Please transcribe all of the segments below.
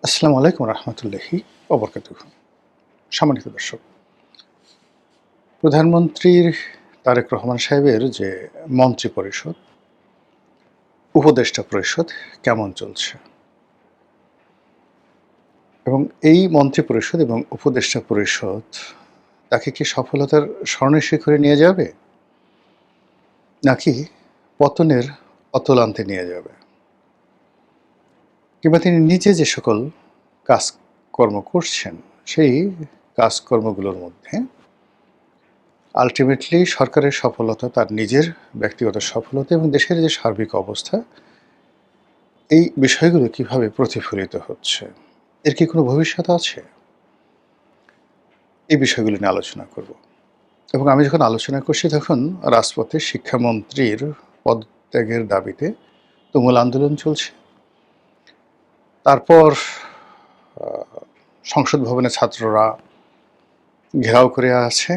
আসসালামু আলাইকুম রহমতুল্লাহি ওবরকাতুহু। সম্মানিত দর্শক, প্রধানমন্ত্রীর তারেক রহমান সাহেবের যে মন্ত্রী পরিষদ, উপদেষ্টা পরিষদ কেমন চলছে এবং এই মন্ত্রী পরিষদ এবং উপদেষ্টা পরিষদ তাকে কি সফলতার স্বর্ণ শিখরে নিয়ে যাবে, নাকি পতনের অতলান্তে নিয়ে যাবে, কিংবা তিনি নিজে যে সকল কাজকর্ম করছেন সেই কাজকর্মগুলোর মধ্যে আলটিমেটলি সরকারের সফলতা, তার নিজের ব্যক্তিগত সফলতা এবং দেশের যে সার্বিক অবস্থা, এই বিষয়গুলো কিভাবে প্রতিফলিত হচ্ছে, এর কি কোনো ভবিষ্যৎ আছে? এই বিষয়গুলো নিয়ে আলোচনা করব। এবং আমি যখন আলোচনা করছি তখন রাজপথে শিক্ষামন্ত্রীর পদত্যাগের দাবিতে তুমুল আন্দোলন চলছে। তারপর সংসদ ভবনে ছাত্ররা ঘেরাও করে আছে,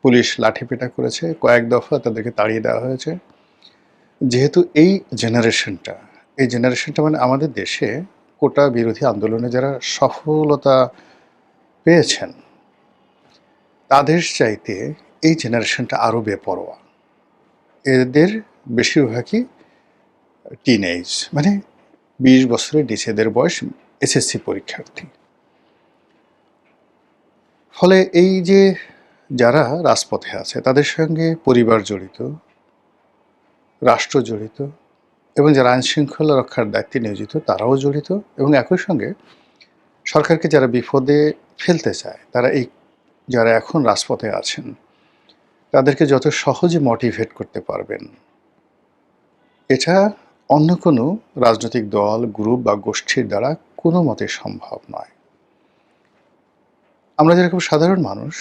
পুলিশ লাঠিপেটা করেছে, কয়েক দফা তাদেরকে তাড়িয়ে দেওয়া হয়েছে। যেহেতু এই জেনারেশনটা মানে আমাদের দেশে কোটা বিরোধী আন্দোলনে যারা সফলতা পেয়েছেন তাদের চাইতে এই জেনারেশনটা আরও বেপরোয়া। এদের বেশিরভাগই টিনেজ, মানে 20 বছরের নিচেদের বয়স, এসএসসি পরীক্ষার্থী। ফলে এই যে যারা রাজপথে আছে তাদের সঙ্গে পরিবার জড়িত, রাষ্ট্র জড়িত, এবং যারা আইনশৃঙ্খলা রক্ষার দায়িত্বে নিয়োজিত তারাও জড়িত, এবং একই সঙ্গে সরকারকে যারা বিপদে ফেলতে চায় তারা যারা এখন রাজপথে আছেন তাদেরকে যত সহজে মোটিভেট করতে পারবেন, এটা অন্য কোনো রাজনৈতিক দল, গ্রুপ বা গোষ্ঠীর দ্বারা কোনো মতে সম্ভব নয়। আমরা যেরকম সাধারণ মানুষ,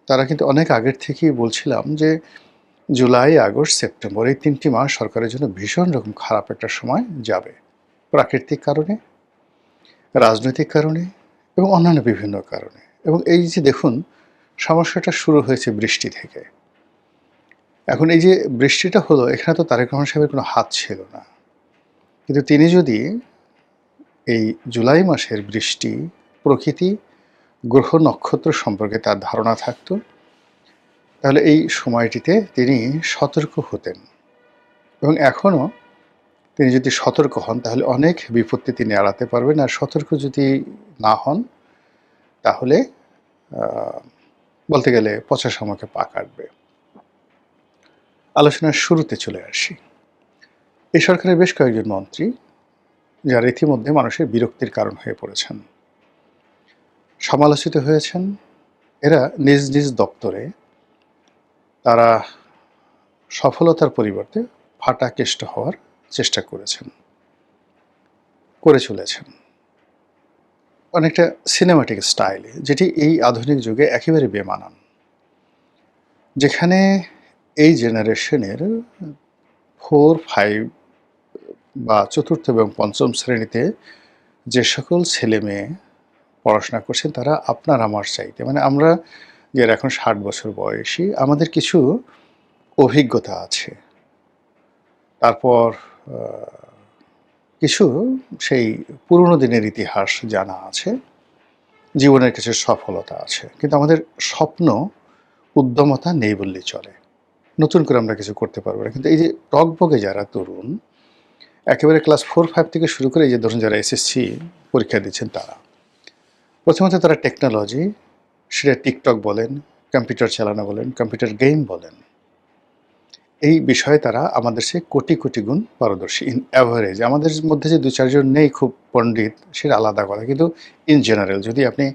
তারা কিন্তু অনেক আগের থেকেই বলছিলাম যে জুলাই, আগস্ট, সেপ্টেম্বর এই 3টি মাস সরকারের জন্য ভীষণ রকম খারাপ একটা সময় যাবে, প্রাকৃতিক কারণে, রাজনৈতিক কারণে এবং অন্যান্য বিভিন্ন কারণে। এবং এই যে দেখুন, সমস্যাটা শুরু হয়েছে বৃষ্টি থেকে। এখন এই যে বৃষ্টিটা হলো, এখানে তো তারেক রহমান সাহেবের কোনো হাত ছিল না, কিন্তু তিনি যদি এই জুলাই মাসের বৃষ্টি, প্রকৃতি, গ্রহ নক্ষত্র সম্পর্কে তার ধারণা থাকতো, তাহলে এই সময়টিতে তিনি সতর্ক হতেন। এবং এখনও তিনি যদি সতর্ক হন তাহলে অনেক বিপত্তি তিনি এড়াতে পারবেন। আর সতর্ক যদি না হন তাহলে বলতে গেলে পচা শামুকে পা কাটবে। আলোচনার শুরুতে চলে আসি। এই সরকারের বেশ কয়েকজন মন্ত্রী যারা ইতিমধ্যে মানুষের বিরক্তির কারণ হয়ে পড়েছেন, সমালোচিত হয়েছেন। এরা নিজ নিজ দপ্তরে তারা সফলতার পরিবর্তে ফাটাকেষ্ট হওয়ার চেষ্টা করে চলেছেন, অনেকটা সিনেমাটিক স্টাইলে, যেটি এই আধুনিক যুগে একেবারে বেমানান। যেখানে এই জেনারেশনের 4, 5 বা চতুর্থ এবং পঞ্চম শ্রেণীতে যে সকল ছেলে মেয়ে পড়াশোনা করছেন তারা আপনার আমার চাইতে, মানে আমরা যারা এখন 60 বছর বয়সী, আমাদের কিছু অভিজ্ঞতা আছে, তারপর কিছু সেই পুরনো দিনের ইতিহাস জানা আছে, জীবনের কিছু সফলতা আছে, কিন্তু আমাদের স্বপ্ন, উদ্যমতা নেই বললেই চলে। নতুন করে আমরা কিছু করতে পারবো না। কিন্তু এই যে টকবগে যারা তরুণ, একেবারে ক্লাস 4, 5 থেকে শুরু করে এই যে ধরুন যারা এসএসসি পরীক্ষা দিচ্ছেন, তারা প্রথমত তারা টেকনোলজি, সেটা টিকটক বলেন, কম্পিউটার চালানো বলেন, কম্পিউটার গেম বলেন, এই বিষয়ে তারা আমাদের সে কোটি কোটি গুণ পারদর্শী ইন অ্যাভারেজ। আমাদের মধ্যে যে 2-4 জন নেই খুব পণ্ডিত, সেটা আলাদা কথা, কিন্তু ইন জেনারেল যদি আপনি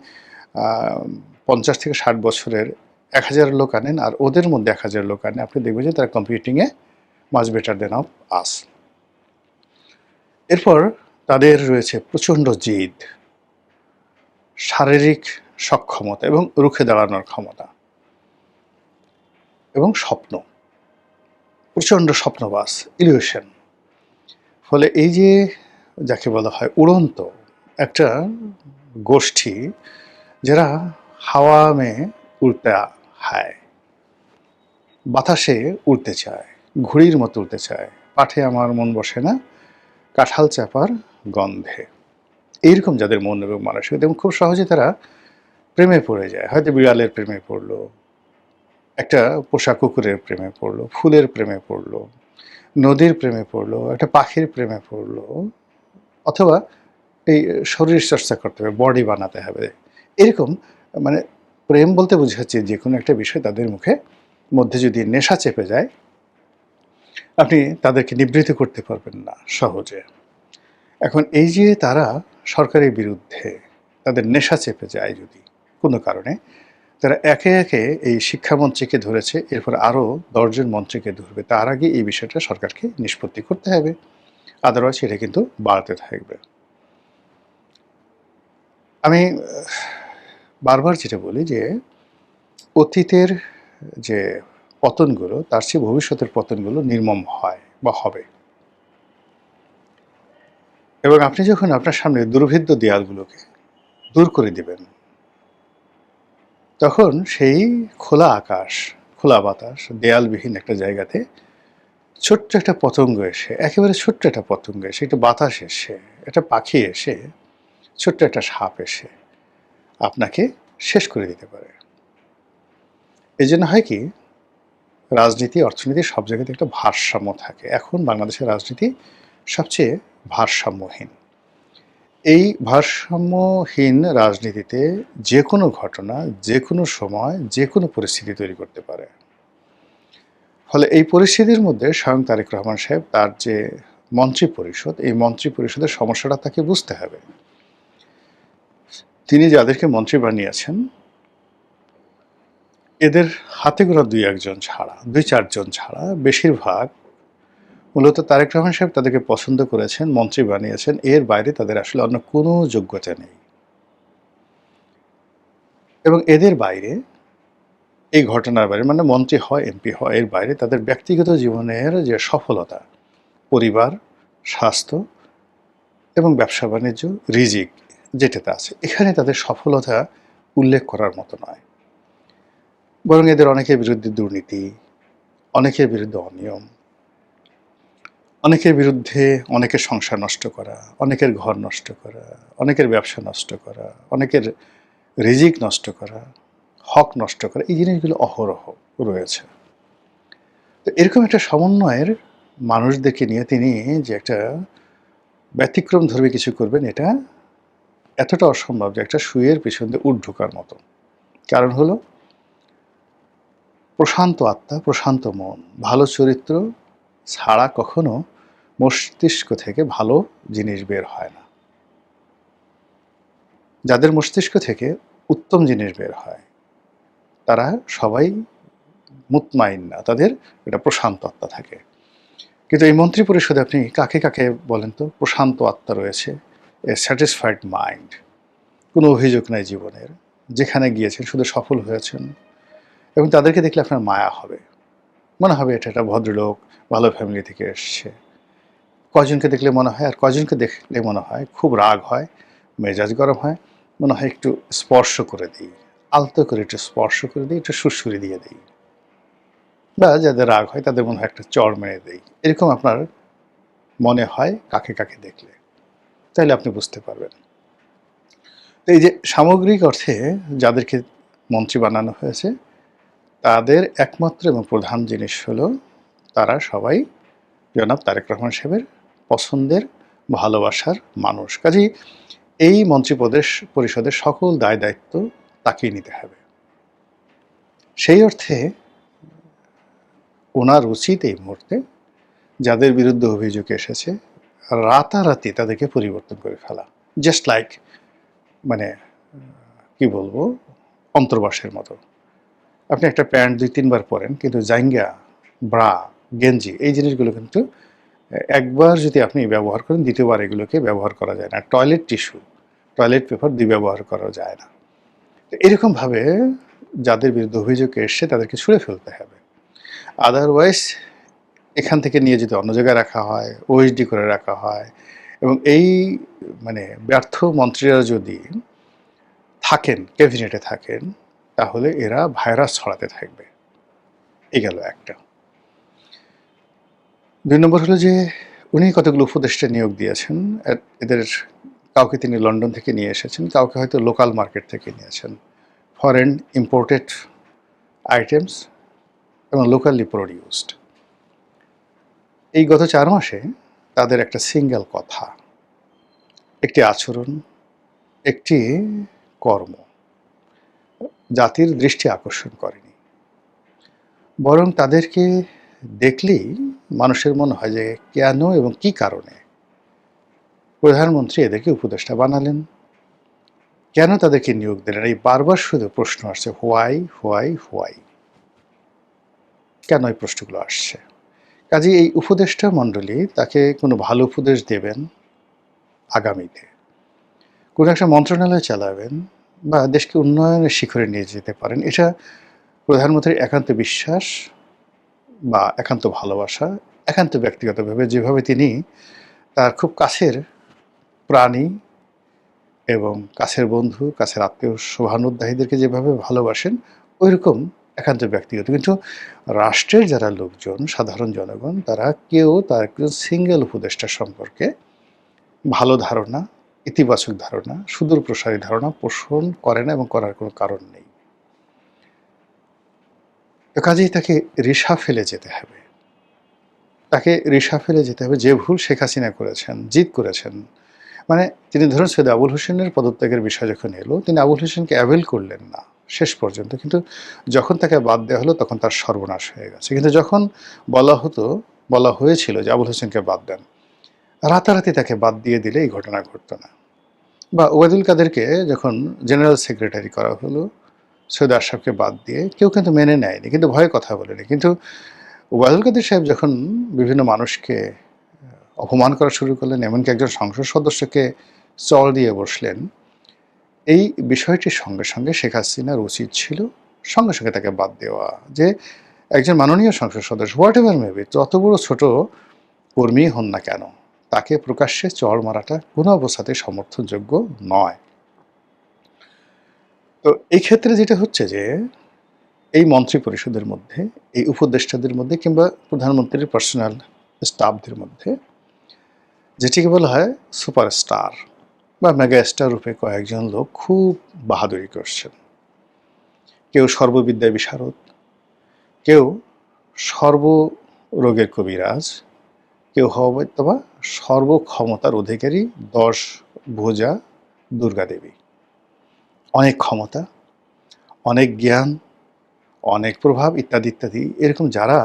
50 থেকে 60 বছরের 1000 লোক আনেন আর ওদের মধ্যে 1000 লোক আনেন, আপনি দেখবেন যে তারা কম্পিউটিংয়ে much better than of us. এরপর তাদের রয়েছে প্রচণ্ড জিদ, শারীরিক সক্ষমতা এবং রুখে দাঁড়ানোর ক্ষমতা এবং স্বপ্ন, প্রচণ্ড স্বপ্নবাস, ইলিউশন। ফলে এই যে যাকে বলা হয় উড়ন্ত একটা গোষ্ঠী, যারা হাওয়া মেয়ে উড়তে হায়, বাতাসে উড়তে চায়, ঘুড়ির মতো উড়তে চায়, পাঠে আমার মন বসে না, কাঁঠাল চাপার গন্ধে। এইরকম যাদের মন এবং মানসিকতা, এবং খুব সহজে তারা প্রেমে পড়ে যায়। হয়তো বিড়ালের প্রেমে পড়লো, একটা পোষা কুকুরের প্রেমে পড়লো, ফুলের প্রেমে পড়লো, নদীর প্রেমে পড়লো, একটা পাখির প্রেমে পড়লো, অথবা এই শরীর চর্চা করতে হবে, বডি বানাতে হবে। এরকম মানে প্রেম বলতে বোঝাচ্ছে যেকোনো একটা বিষয় তাদের মধ্যে যদি নেশা চেপে যায়, আপনি তাদেরকে নিবৃত্ত করতে পারবেন না সহজে। এখন এই যে তারা সরকারের বিরুদ্ধে তাদের নেশা চেপে যায় যদি কোনো কারণে, তারা একে একে এই শিক্ষামন্ত্রীকে ধরেছে, এরপর আরও ১০ জন মন্ত্রীকে ধরবে। তার আগে এই বিষয়টা সরকারকে নিষ্পত্তি করতে হবে, আদারওয়াইজ এটা কিন্তু বাড়তে থাকবে। আমি বারবার যেটা বলি যে অতীতের যে পতনগুলো তার চেয়ে ভবিষ্যতের পতনগুলো নির্মম হয় বা হবে। এবং আপনি যখন আপনার সামনে দুর্ভেদ্য দেয়ালগুলোকে দূর করে দিবেন, তখন সেই খোলা আকাশ, খোলা বাতাস, দেয়ালবিহীন একটা জায়গাতে ছোট্ট একটা পতঙ্গ এসে, একেবারে ছোট্ট একটা পতঙ্গ এসে, একটা বাতাস এসে, একটা পাখি এসে, ছোট্ট একটা সাপ এসে আপনাকে শেষ করে দিতে পারে। এই জন্য হয় কি, রাজনীতি, অর্থনীতি সব জায়গাতে একটা ভারসাম্য থাকে। এখন বাংলাদেশের রাজনীতি সবচেয়ে ভারসাম্যহীন। এই ভারসাম্যহীন রাজনীতিতে যে কোনো ঘটনা, যে কোনো সময়, যে কোনো পরিস্থিতি তৈরি করতে পারে। ফলে এই পরিস্থিতির মধ্যে স্বয়ং তারেক রহমান সাহেব তার যে মন্ত্রিপরিষদ, এই মন্ত্রিপরিষদের সমস্যাটা তাকে বুঝতে হবে। তিনি যাদেরকে মন্ত্রী বানিয়েছেন, এদের হাতে গোনা ২-১ জন ছাড়া, ২-৪ জন ছাড়া বেশিরভাগ মূলত তারেক রহমান সাহেব তাদেরকে পছন্দ করেছেন, মন্ত্রী বানিয়েছেন, এর বাইরে তাদের আসলে অন্য কোনো যোগ্যতা নেই। এবং এদের বাইরে, এই ঘটনার বাইরে, মানে মন্ত্রী হয়, এমপি হয়, এর বাইরে তাদের ব্যক্তিগত জীবনের যে সফলতা, পরিবার, স্বাস্থ্য এবং ব্যবসা বাণিজ্য, রিজিক যেটাতে আছে, এখানে তাদের সফলতা উল্লেখ করার মতো নয়। বরং এদের অনেকের বিরুদ্ধে দুর্নীতি, অনেকের বিরুদ্ধে অনিয়ম, অনেকের বিরুদ্ধে অনেকের সংসার নষ্ট করা, অনেকের ঘর নষ্ট করা, অনেকের ব্যবসা নষ্ট করা, অনেকের রিজিক নষ্ট করা, হক নষ্ট করা, এই জিনিসগুলো অহরহ রয়েছে। তো এরকম একটা সমন্বয়ের মানুষদেরকে নিয়ে তিনি যে একটা ব্যতিক্রম ধর্মী কিছু করবেন, এটা এতটা অসম্ভব যে একটা সুইয়ের পিছন দিয়ে উট ঢোকার মতো। কারণ হলো প্রশান্ত আত্মা, প্রশান্ত মন, ভালো চরিত্র ছাড়া কখনো মস্তিষ্ক থেকে ভালো জিনিস বের হয় না। যাদের মস্তিষ্ক থেকে উত্তম জিনিস বের হয়, তারা সবাই মুতমাইন না, তাদের একটা প্রশান্ত আত্মা থাকে। কিন্তু এই মন্ত্রী পরিষদে আপনি কাকে কাকে বলেন তো প্রশান্ত আত্মা রয়েছে, এ স্যাটিসফাইড মাইন্ড, কোনো অভিযোগ নাই জীবনের, যেখানে গিয়েছেন শুধু সফল হয়েছেন, এবং তাদেরকে দেখলে আপনার মায়া হবে, মনে হবে এটা একটা ভদ্রলোক, ভালো ফ্যামিলি থেকে এসছে। কজনকে দেখলে মনে হয়, আর কজনকে দেখলে মনে হয় খুব রাগ হয়, মেজাজ গরম হয়, মনে হয় একটু স্পর্শ করে দিই, আলতো করে একটু স্পর্শ করে দিই, একটু সুরসুরি দিয়ে দিই, বা যাদের রাগ হয় তাদের মনে হয় একটা চড় মেরে দিই। এরকম আপনার মনে হয় কাকে কাকে দেখলে, তাইলে আপনি বুঝতে পারবেন। তো এই যে সামগ্রিক অর্থে যাদেরকে মন্ত্রী বানানো হয়েছে, তাদের একমাত্র এবং প্রধান জিনিস হলো তারা সবাই জনাব তারেক রহমান সাহেবের পছন্দের, ভালোবাসার মানুষ। কাজেই এই পরিষদের সকল দায় দায়িত্ব তাকেই নিতে হবে। সেই অর্থে ওনার উচিত এই মুহূর্তে যাদের বিরুদ্ধে অভিযোগ এসেছে রাতারাতি তাদেরকে পরিবর্তন করে ফেলা। জাস্ট লাইক, মানে কি বলবো, অন্তর্বাসের মতো। আপনি একটা প্যান্ট ২-৩ বার পরেন, কিন্তু জাইঙ্গা, ব্রা, গেঞ্জি, এই জিনিসগুলো কিন্তু একবার যদি আপনি ব্যবহার করেন, দ্বিতীয়বার এগুলোকে ব্যবহার করা যায় না। টয়লেট টিস্যু, টয়লেট পেপার ব্যবহার করা যায় না। তো এরকমভাবে যাদের বিরুদ্ধে অভিযোগ এসছে তাদেরকে ছুঁড়ে ফেলতে হবে। আদারওয়াইজ এখান থেকে নিয়ে যদি অন্য জায়গায় রাখা হয়, ওএসডি করে রাখা হয়, এবং এই মানে ব্যর্থ মন্ত্রীরা যদি থাকেন, ক্যাবিনেটে থাকেন, তাহলে এরা ভাইরাস ছড়াতে থাকবে। এই গেল একটা। ২ নম্বর হলো যে উনি কতগুলো উপদেষ্টা নিয়োগ দিয়েছেন, এদের কাউকে তিনি লন্ডন থেকে নিয়ে এসেছেন, কাউকে হয়তো লোকাল মার্কেট থেকে নিয়েছেন। ফরেন ইম্পোর্টেড আইটেমস এবং লোকালি প্রডিউসড। এই গত 4 মাসে তাদের একটা সিঙ্গেল কথা, একটি আচরণ, একটি কর্ম জাতির দৃষ্টি আকর্ষণ করেনি। বরং তাদেরকে দেখলেই মানুষের মনে হয় যে কেন এবং কি কারণে প্রধানমন্ত্রী এদেরকে উপদেষ্টা বানালেন, কেন তাদেরকে নিয়োগ দিলেন। এই বারবার শুধু প্রশ্ন আসছে, হোয়াই হোয়াই হোয়াই, কেন এই প্রশ্নগুলো আসছে। কাজে এই উপদেষ্টা মণ্ডলী তাকে কোনো ভালো উপদেশ দেবেন আগামীতে, কোনো একটা মন্ত্রণালয় চালাবেন বা দেশকে উন্নয়নের শিখরে নিয়ে যেতে পারেন, এটা প্রধানমন্ত্রীর একান্ত বিশ্বাস বা একান্ত ভালোবাসা, একান্ত ব্যক্তিগতভাবে যেভাবে তিনি তার খুব কাছের প্রাণী এবং কাছের বন্ধু, কাছের আত্মীয় শুভানুধ্যায়ীদেরকে যেভাবে ভালোবাসেন, ওইরকম একান্ত ব্যক্তিগত। কিন্তু রাষ্ট্রের যারা লোকজন, সাধারণ জনগণ, তারা কেউ তার একজন সিঙ্গেল উপদেষ্টা সম্পর্কে ভালো ধারণা, ইতিবাচক ধারণা, সুদূর প্রসারী ধারণা পোষণ করে না এবং করার কোনো কারণ নেই। তো কাজেই তাকে রিশাফেলে যেতে হবে, তাকে রিশাফেলে যেতে হবে। যে ভুল শেখ হাসিনা করেছেন, জিদ করেছেন, মানে তিনি ধরুন সৈয়দ আবুল হোসেনের পদত্যাগের বিষয় যখন এলো, তিনি আবুল হোসেনকে অ্যাভেল করলেন না শেষ পর্যন্ত, কিন্তু যখন তাকে বাদ দেওয়া হলো তখন তার সর্বনাশ হয়ে গেছে। কিন্তু যখন বলা হয়েছিল যে আবুল হোসেনকে বাদ দেন, রাতারাতি তাকে বাদ দিয়ে দিলে এই ঘটনা ঘটতো না। বা ওবায়দুল কাদেরকে যখন জেনারেল সেক্রেটারি করা হলো, সৈয়দ আশরাফকে বাদ দিয়ে, কেউ কিন্তু মেনে নেয়নি, কিন্তু ভয়ে কথা বলেনি। কিন্তু ওবায়দুল কাদের সাহেব যখন বিভিন্ন মানুষকে অপমান করা শুরু করলেন, এমনকি একজন সংসদ সদস্যকে চল দিয়ে বসলেন, এই বিষয়টির সঙ্গে সঙ্গে শেখ হাসিনার উচিত ছিল সঙ্গে সঙ্গে তাকে বাদ দেওয়া। যে একজন মাননীয় সংসদ সদস্য, হোয়াট এভার মেবি, যত বড় ছোট কর্মী হন না কেন, তাকে প্রকাশ্যে চড় মারাটা কোনো অবস্থাতেই সমর্থনযোগ্য নয়। তো এই ক্ষেত্রে যেটা হচ্ছে যে এই মন্ত্রী পরিষদের মধ্যে, এই উপদেষ্টাদের মধ্যে কিংবা প্রধানমন্ত্রীর পার্সোনাল স্টাফদের মধ্যে যেটিকে বলা হয় সুপারস্টার বা মেগাস্টার রূপে কয়েকজন লোক খুব বাহাদুরি করছেন। কেউ সর্ববিদ্যায় বিশারদ, কেউ সর্বরোগের কবিরাজ, কেউ হয়তো বা সর্বক্ষমতার অধিকারী 10 ভুজা দুর্গা দেবী। অনেক ক্ষমতা, অনেক জ্ঞান, অনেক প্রভাব ইত্যাদি ইত্যাদি, এরকম যারা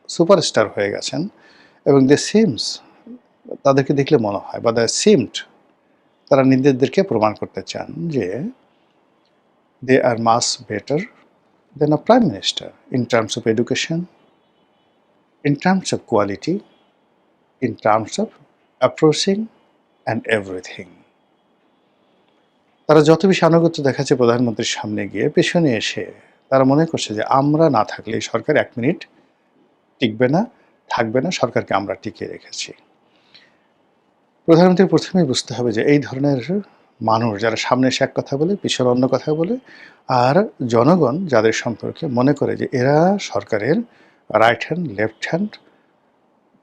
সুপারস্টার হয়ে গেছেন এবং দে সিমস, তাদেরকে দেখলে মনে হয় বা দ্য সিমড, তারা নিজেদেরকে প্রমাণ করতে চান যে they are much better than a prime minister in terms of education, in terms of quality, in terms of approaching and everything. তারা যত বেশি আনুগত্য দেখাচ্ছে প্রধানমন্ত্রীর সামনে গিয়ে, পেছনে এসে তারা মনে করছে যে আমরা না থাকলে এই সরকার 1 মিনিট টিকবে না, থাকবে না, সরকারকে আমরা টিকিয়ে রেখেছি। প্রধানমন্ত্রী প্রথমেই বুঝতে হবে যে এই ধরনের মানুষ যারা সামনে এসে এক কথা বলে, পিছনে অন্য কথা বলে, আর জনগণ যাদের সম্পর্কে মনে করে যে এরা সরকারের রাইট হ্যান্ড, লেফট হ্যান্ড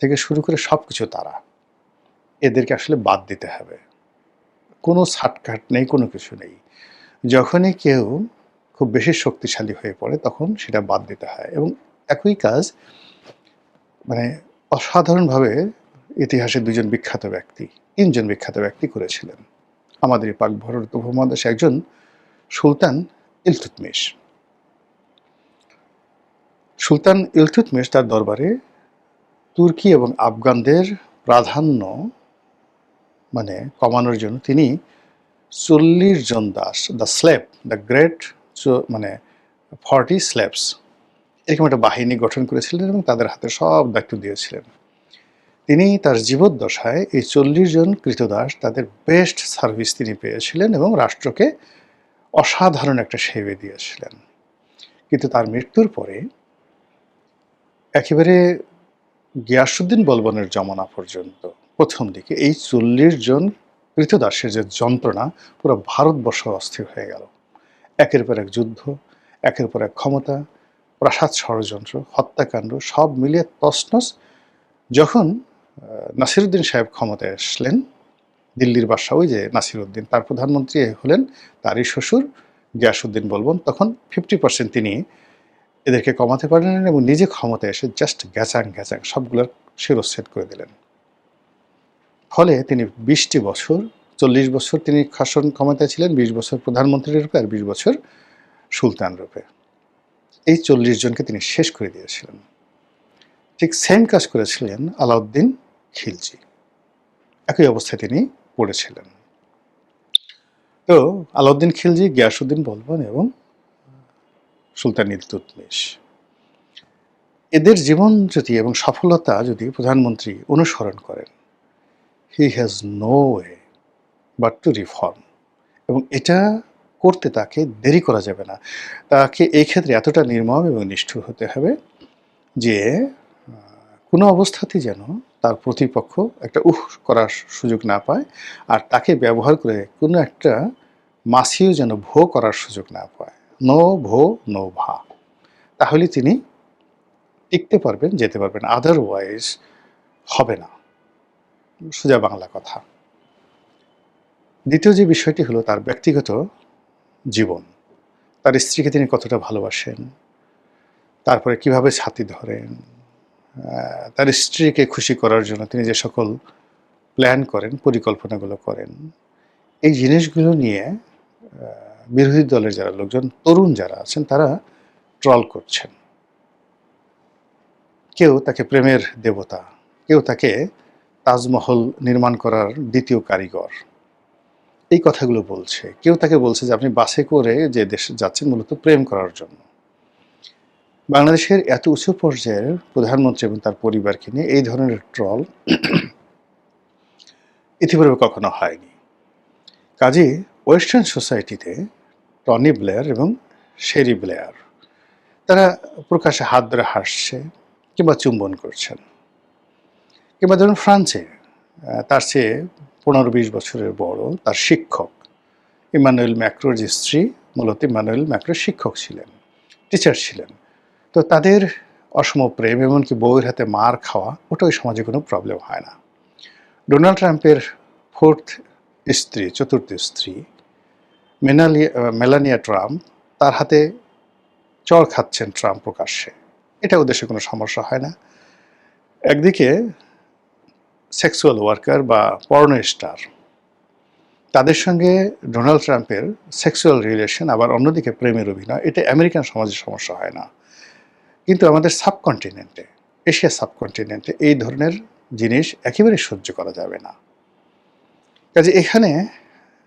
থেকে শুরু করে সব কিছু তারা, এদেরকে আসলে বাদ দিতে হবে। কোনো ছাটকাট নেই, কোনো কিছু নেই। যখনই কেউ খুব বেশি শক্তিশালী হয়ে পড়ে তখন সেটা বাদ দিতে হয়। এবং একই কাজ মানে অসাধারণভাবে ইতিহাসে 2 জন বিখ্যাত ব্যক্তি, 3 জন বিখ্যাত ব্যক্তি করেছিলেন। আমাদের এই পাক ভারত উপমহাদেশে একজন সুলতান ইলতুৎমিশ। সুলতান ইলতুৎমিশ তার দরবারে তুর্কি এবং আফগানদের প্রাধান্য কমানোর জন্য তিনি 40 জন দাস, the slave, the great 40 slaves, এরকম একটা বাহিনী গঠন করেছিলেন এবং তাদের হাতে সব দায়িত্ব দিয়েছিলেন। তিনি তার জীবদ্দশায় এই 40 জন কৃতদাস, তাদের বেস্ট সার্ভিস তিনি পেয়েছিলেন এবং রাষ্ট্রকে অসাধারণ একটা সেবা দিয়েছিলেন। কিন্তু তার মৃত্যুর পরে একেবারে গিয়াসউদ্দিন বলবনের জমানা পর্যন্ত প্রথম দিকে এই 40 জন কৃতদাসের যে যন্ত্রণা, পুরো ভারতবর্ষ অস্থির হয়ে গেল। একের পর এক যুদ্ধ, একের পর এক ক্ষমতা, প্রাসাদ ষড়যন্ত্র, হত্যাকাণ্ড, সব মিলিয়ে তছনছ। যখন নাসিরুদ্দিন সাহেব ক্ষমতায় আসলেন, দিল্লির বাদশাহ ওই যে নাসিরউদ্দিন, তার প্রধানমন্ত্রী হলেন তারই শ্বশুর গিয়াসউদ্দিন বলবন। তখন 50% তিনি এদেরকে কমাতে পারলেন এবং নিজে ক্ষমতায় এসে জাস্ট গ্যাচাং গ্যাচাং সবগুলোর শিরচ্ছেদ করে দিলেন। ফলে তিনি 20টি বছর, 40 বছর তিনি শাসন ক্ষমতায় ছিলেন, 20 বছর প্রধানমন্ত্রী রূপে আর 20 বছর সুলতান রূপে। এই 40 জনকে তিনি শেষ করে দিয়েছিলেন। ঠিক সেম কাজ করেছিলেন আলাউদ্দিন খিলজি, একই অবস্থায় তিনি পড়েছিলেন। তো আলাউদ্দিন খিলজি, গিয়াসউদ্দিন বলবন এবং সুলতান ইলতুৎমিশ, এদের জীবন যদি এবং সফলতা যদি প্রধানমন্ত্রী অনুসরণ করেন, he has no way but to reform, এবং এটা করতে তাকে দেরি করা যাবে না। তাকে এই ক্ষেত্রে এতটা নির্মম এবং নিষ্ঠুর হতে হবে যে কোনো অবস্থাতেই যেন তার প্রতিপক্ষ একটা করার সুযোগ না পায়, আর তাকে ব্যবহার করে কোনো একটা মাসিও যেন ভো করার সুযোগ না পায়। নো ভো নো ভা, তাহলে তিনি টিকতে পারবেন, যেতে পারবেন, আদারওয়াইজ হবে না। সোজা বাংলা কথা। দ্বিতীয় যে বিষয়টি হলো তার ব্যক্তিগত জীবন। তার স্ত্রীকে তিনি কতটা ভালোবাসেন, তারপরে কিভাবে ছাতি ধরেন, তার স্ত্রীকে খুশি করার জন্য তিনি যে সকল প্ল্যান করেন, পরিকল্পনাগুলো করেন, এই জিনিসগুলো নিয়ে বিরোধী দলের যারা লোকজন, তরুণ যারা আছেন, তারা ট্রল করছেন। কেউ তাকে প্রেমের দেবতা, কেউ তাকে তাজমহল নির্মাণ করার দ্বিতীয় কারিগর, এই কথাগুলো বলছে। কেউ তাকে বলছে যে আপনি বাসে করে যে দেশে যাচ্ছেন মূলত প্রেম করার জন্য। বাংলাদেশের এত উঁচু পর্যায়ের প্রধানমন্ত্রী এবং তার পরিবারকে নিয়ে এই ধরনের ট্রল ইতিপূর্বে কখনো হয়নি। কাজে ওয়েস্টার্ন সোসাইটিতে টনি ব্লেয়ার এবং শেরি ব্লেয়ার তারা প্রকাশ্যে হাত ধরে হাসছে কিংবা চুম্বন করছেন। কিংবা ধরুন ফ্রান্সে তার চেয়ে 15-20 বছরের বড় তার শিক্ষক ইমানুয়েল ম্যাক্রোর স্ত্রী, মূলত ইমানুয়েল ম্যাক্রোর শিক্ষক ছিলেন, টিচার ছিলেন। তো তাদের অসম প্রেম, এমনকি বউয়ের হাতে মার খাওয়া, ওটা ওই সমাজে কোনো প্রবলেম হয় না। ডোনাল্ড ট্রাম্পের চতুর্থ স্ত্রী মেলানিয়া ট্রাম্প, তার হাতে চড় খাচ্ছেন ট্রাম্প প্রকাশ্যে, এটা ওদেশে কোনো সমস্যা হয় না। একদিকে সেক্সুয়াল ওয়ার্কার বা পর্ন স্টার, তাদের সঙ্গে ডোনাল্ড ট্রাম্পের সেক্সুয়াল রিলেশন, আবার অন্যদিকে প্রেমের অভিনয়, এটা আমেরিকান সমাজে সমস্যা হয় না। কিন্তু আমাদের সাবকন্টিনেন্টে, এশিয়া সাবকন্টিনেন্টে এই ধরনের জিনিস একেবারে সহ্য করা যাবে না। কাজে এখানে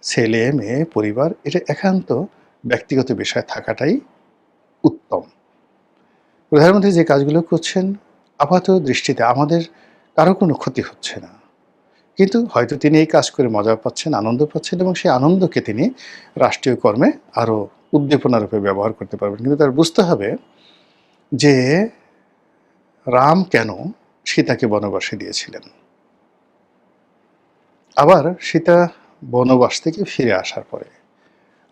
ছেলে মেয়ে পরিবার, এটা একান্ত ব্যক্তিগত বিষয় থাকাটাই উত্তম। প্রধানমন্ত্রী যে কাজগুলো করছেন আপাত দৃষ্টিতে আমাদের কারো কোনো ক্ষতি হচ্ছে না, কিন্তু হয়তো তিনি এই কাজ করে মজা পাচ্ছেন, আনন্দ পাচ্ছেন, এবং সেই আনন্দকে তিনি রাষ্ট্রীয় কর্মে আরও উদ্দীপনারূপে ব্যবহার করতে পারবেন। কিন্তু তার বুঝতে হবে যে রাম কেন সীতাকে বনবাসে দিয়েছিলেন। আবার সীতা বনবাস থেকে ফিরে আসার পরে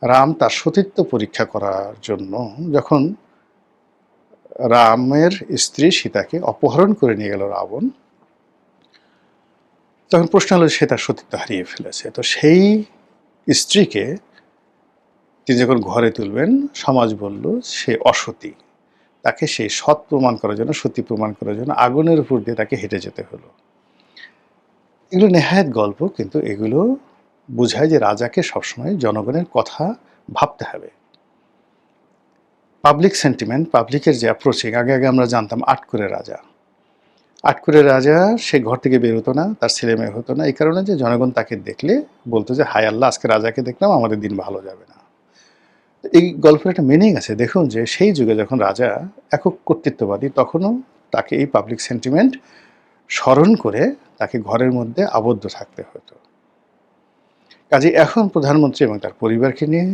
রাম তার সতীত্ব পরীক্ষা করার জন্য যখন রামের স্ত্রী সীতাকে অপহরণ করে নিয়ে গেল রাবণ, তখন প্রশ্ন হলো সে তার সতীত্ব হারিয়ে ফেলেছে। তো সেই স্ত্রীকে তিনি যখন ঘরে তুলবেন, সমাজ বলল সে অসতী, তাকে সেই সৎ প্রমাণ করার জন্য, সতী প্রমাণ করার জন্য আগুনের উপর দিয়ে তাকে হেঁটে যেতে হলো। এগুলো নেহায়েত গল্প, কিন্তু এগুলো বোঝায় যে রাজাকে সবসময় জনগণের কথা ভাবতে হবে। পাবলিক সেন্টিমেন্ট, পাবলিকের যে অ্যাপ্রোচিং, আগে আমরা জানতাম আটকুরে রাজা, সে ঘর থেকে বের হতো না, তার ছেলে মেয়ে হতো না, এই কারণে যে জনগণ তাকে দেখলে বলতো যে হায় আল্লাহ, আজকে রাজাকে দেখলাম, আমাদের দিন ভালো যাবে না। এই গল্পের একটা মিনিং আছে। দেখুন যে সেই যুগে যখন রাজা একক কর্তৃত্ববাদী, তখনও তাকে এই পাবলিক সেন্টিমেন্ট স্মরণ করে তাকে ঘরের মধ্যে আবদ্ধ থাকতে হতো। কাজে এখন প্রধানমন্ত্রী এবং তার পরিবারকে নিয়ে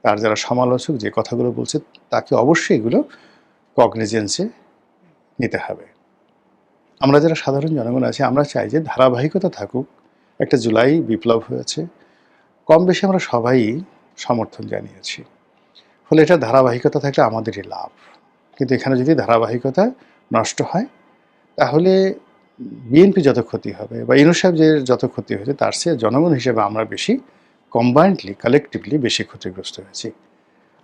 তার যারা সমালোচক যে কথাগুলো বলছে, তাকে অবশ্যই এগুলো কগনিজেন্সে নিতে হবে। আমরা যারা সাধারণ জনগণ আছি, আমরা চাই যে ধারাবাহিকতা থাকুক। একটা জুলাই বিপ্লব হয়েছে, কম বেশি আমরা সবাই সমর্থন জানিয়েছি, ফলে এটা ধারাবাহিকতা থাকলে আমাদেরই লাভ। কিন্তু এখানে যদি ধারাবাহিকতা নষ্ট হয়, তাহলে বিএনপি যত ক্ষতি হবে বা ইউনূস সাহেব যে যত ক্ষতি হয়েছে তার চেয়ে জনগণ হিসেবে আমরা বেশি কম্বাইন্ডলি কালেকটিভলি বেশি ক্ষতিগ্রস্ত হয়েছি।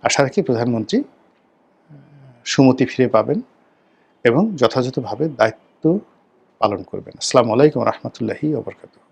আশা রাখি প্রধানমন্ত্রী সুমতি ফিরে পাবেন এবং যথাযথভাবে দায়িত্ব পালন করবেন। আসসালামু আলাইকুম রহমতুল্লাহি ওয়া বারাকাতুহু।